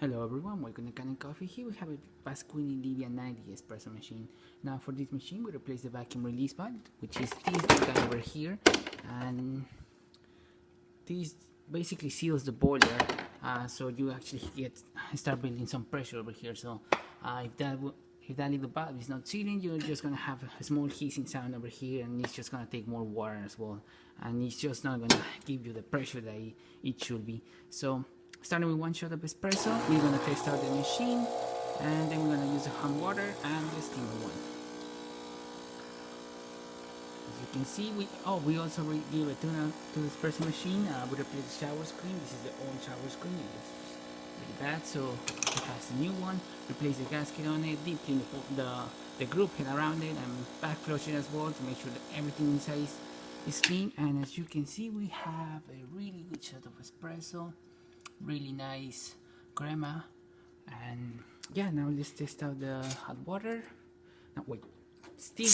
Hello everyone, welcome to Kanen Coffee. Here we have a Pasquini DB90 espresso machine. Now for this machine we replace the vacuum release valve, which is this guy over here, and this basically seals the boiler, so you actually start building some pressure over here. So if that little valve is not sealing, you're just gonna have a small hissing sound over here, and it's just gonna take more water as well, and it's just not gonna give you the pressure that it should be. So starting with 1 shot of espresso, we're gonna test out the machine, and then we're gonna use the hot water and the steamer one. As you can see, we also give a tune to the espresso machine. We replace the shower screen. This is the old shower screen. It looks really bad, so it has a new one. Replace the gasket on it, deep clean the group head around it, and back flush it as well to make sure that everything inside is clean. And as you can see, we have a really good shot of espresso. Really nice crema, and yeah, now let's test out the hot water. No, wait, steamer.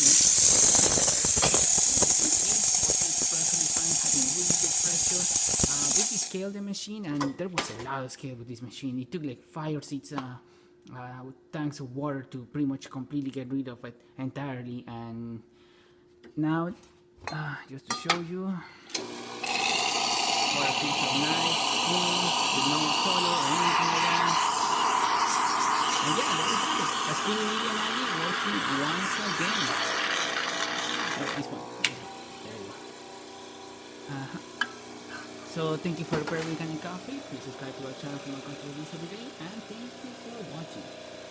Perfectly fine, having really good pressure. We descaled the machine, and there was a lot of scale with this machine. It took like 5 or 6 tanks of water to pretty much completely get rid of it entirely. And now, just to show you, water feels nice, clean, with no color or anything like that. And yeah, there you have it. Pasquini Media Magic working once again. Oh, this one. There you go. So thank you for preparing Kanen Coffee. Please subscribe to our channel for more content videos every day. And thank you for watching.